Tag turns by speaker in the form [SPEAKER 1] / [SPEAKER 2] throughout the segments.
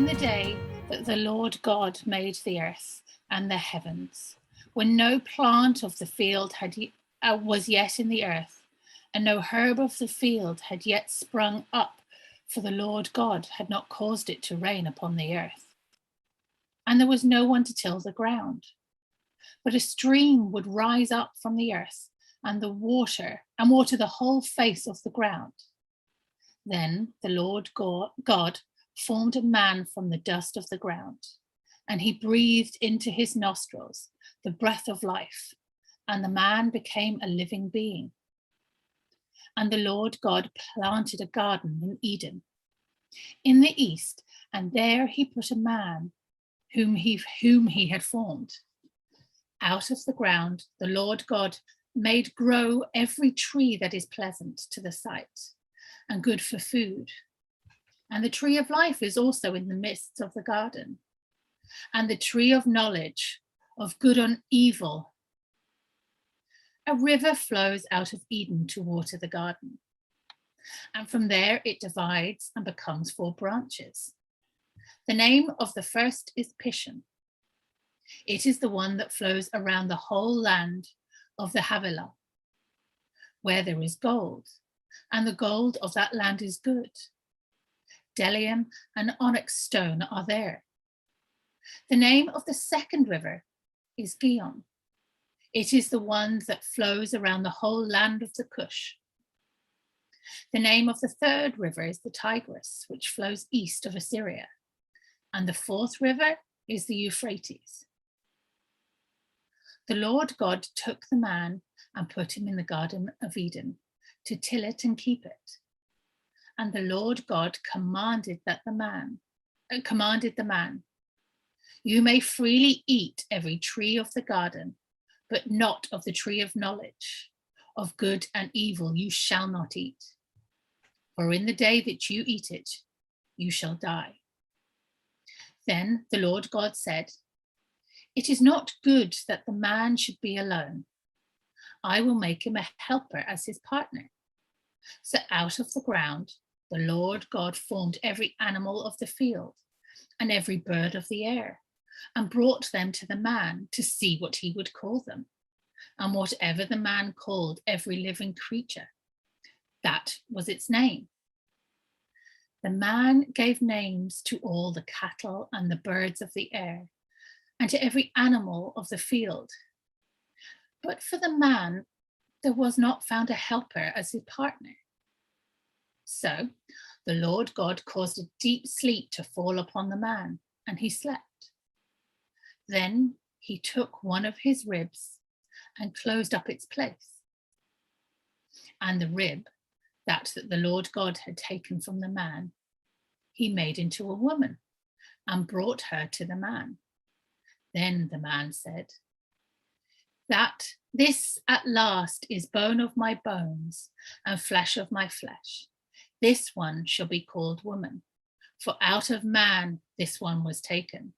[SPEAKER 1] the day that the Lord God made the earth and the heavens, when no plant of the field was yet in the earth, and no herb of the field had yet sprung up, for the Lord God had not caused it to rain upon the earth. And there was no one to till the ground. But a stream would rise up from the earth and water the whole face of the ground. Then the Lord God formed a man from the dust of the ground, and he breathed into his nostrils the breath of life, and the man became a living being. And the Lord God planted a garden in Eden, in the east, and there he put a man whom he had formed. Out of the ground the Lord God made grow every tree that is pleasant to the sight and good for food. And the tree of life is also in the midst of the garden, and the tree of knowledge of good and evil. A river flows out of Eden to water the garden, and from there it divides and becomes 4 branches. The name of the first is Pishon. It is the one that flows around the whole land of the Havilah, where there is gold, and the gold of that land is good. Bdellium and onyx stone are there. The name of the second river is Gihon. It is the one that flows around the whole land of the Cush. The name of the third river is the Tigris, which flows east of Assyria. And the fourth river is the Euphrates. The Lord God took the man and put him in the Garden of Eden to till it and keep it. And the Lord God commanded the man, "You may freely eat every tree of the garden, but not of the tree of knowledge of good and evil you shall not eat. For in the day that you eat it, you shall die." Then the Lord God said, "It is not good that the man should be alone. I will make him a helper as his partner." So out of the ground, the Lord God formed every animal of the field and every bird of the air, and brought them to the man to see what he would call them. And whatever the man called every living creature, that was its name. The man gave names to all the cattle and the birds of the air, and to every animal of the field. But for the man, there was not found a helper as his partner. So the Lord God caused a deep sleep to fall upon the man, and he slept. Then he took one of his ribs and closed up its place. And the rib that the Lord God had taken from the man, he made into a woman and brought her to the man. Then the man said, "This at last is bone of my bones and flesh of my flesh. This one shall be called woman, for out of man this one was taken."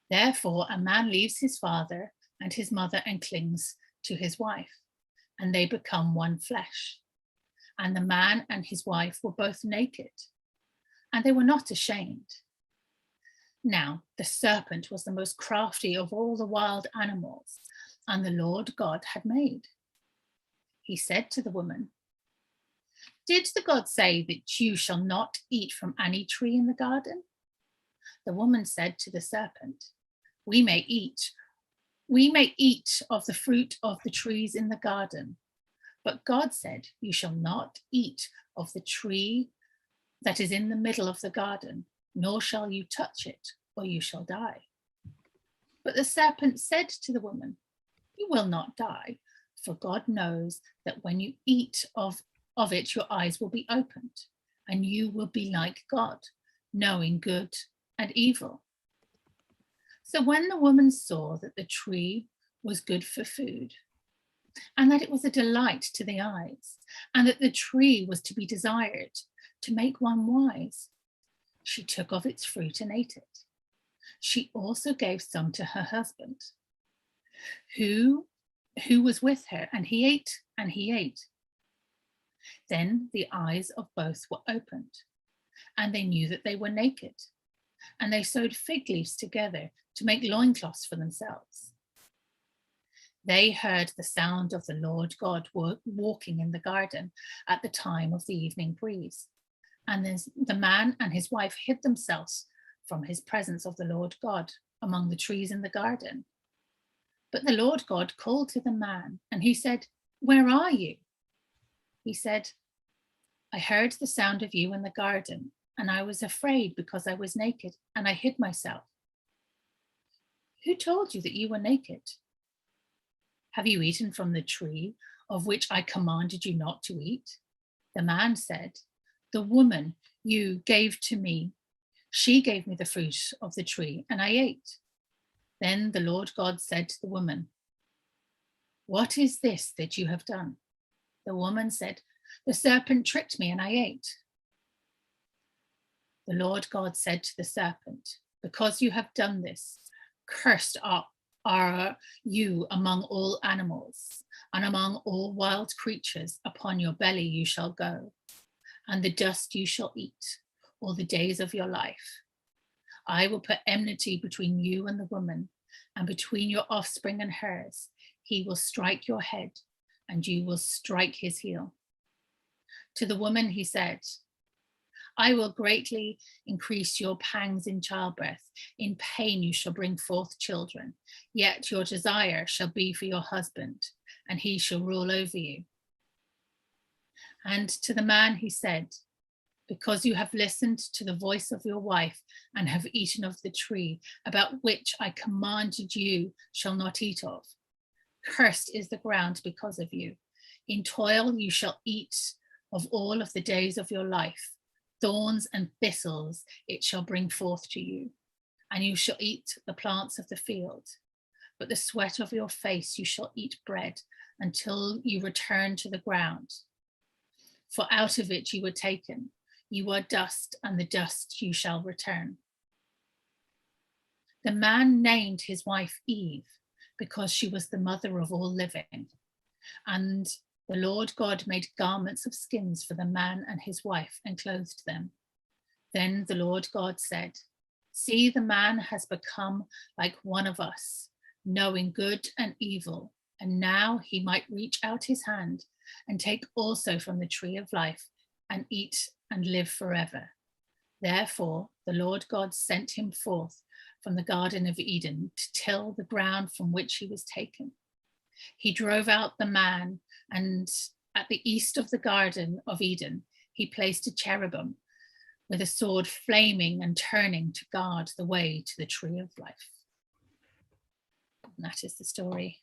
[SPEAKER 1] Therefore a man leaves his father and his mother and clings to his wife, and they become one flesh. And the man and his wife were both naked, and they were not ashamed. Now the serpent was the most crafty of all the wild animals, and the Lord God had made. He said to the woman, "Did the God say that you shall not eat from any tree in the garden?" The woman said to the serpent, We may eat of the fruit of the trees in the garden. But God said, "You shall not eat of the tree that is in the middle of the garden, nor shall you touch it, or you shall die." But the serpent said to the woman, "You will not die, for God knows that when you eat of it, your eyes will be opened, and you will be like God, knowing good and evil." So when the woman saw that the tree was good for food, and that it was a delight to the eyes, and that the tree was to be desired to make one wise, she took of its fruit and ate it. She also gave some to her husband, who was with her, and he ate. Then the eyes of both were opened, and they knew that they were naked. And they sewed fig leaves together to make loincloths for themselves. They heard the sound of the Lord God walking in the garden at the time of the evening breeze. And the man and his wife hid themselves from his presence of the Lord God among the trees in the garden. But the Lord God called to the man, and he said, "Where are you?" He said, "I heard the sound of you in the garden, and I was afraid because I was naked, and I hid myself." "Who told you that you were naked? Have you eaten from the tree of which I commanded you not to eat?" The man said, "The woman you gave to me, she gave me the fruit of the tree, and I ate." Then the Lord God said to the woman, "What is this that you have done?" The woman said, "The serpent tricked me, and I ate." The Lord God said to the serpent, "Because you have done this, cursed are you among all animals, and among all wild creatures. Upon your belly you shall go, and the dust you shall eat all the days of your life. I will put enmity between you and the woman, and between your offspring and hers. He will strike your head, and you will strike his heel." To the woman he said, "I will greatly increase your pangs in childbirth. In pain you shall bring forth children. Yet your desire shall be for your husband, and he shall rule over you." And to the man he said, "Because you have listened to the voice of your wife and have eaten of the tree about which I commanded you shall not eat of, cursed is the ground because of you. In toil you shall eat of all of the days of your life. Thorns and thistles it shall bring forth to you, and you shall eat the plants of the field. But the sweat of your face you shall eat bread until you return to the ground. For out of it you were taken. You are dust, and the dust you shall return." The man named his wife Eve, because she was the mother of all living. And the Lord God made garments of skins for the man and his wife and clothed them. Then the Lord God said, "See, the man has become like one of us, knowing good and evil, and now he might reach out his hand and take also from the tree of life and eat and live forever." Therefore, the Lord God sent him forth from the Garden of Eden to till the ground from which he was taken. He drove out the man, and at the east of the Garden of Eden, he placed a cherubim with a sword flaming and turning to guard the way to the tree of life. And that is the story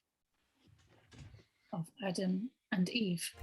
[SPEAKER 1] of Adam and Eve.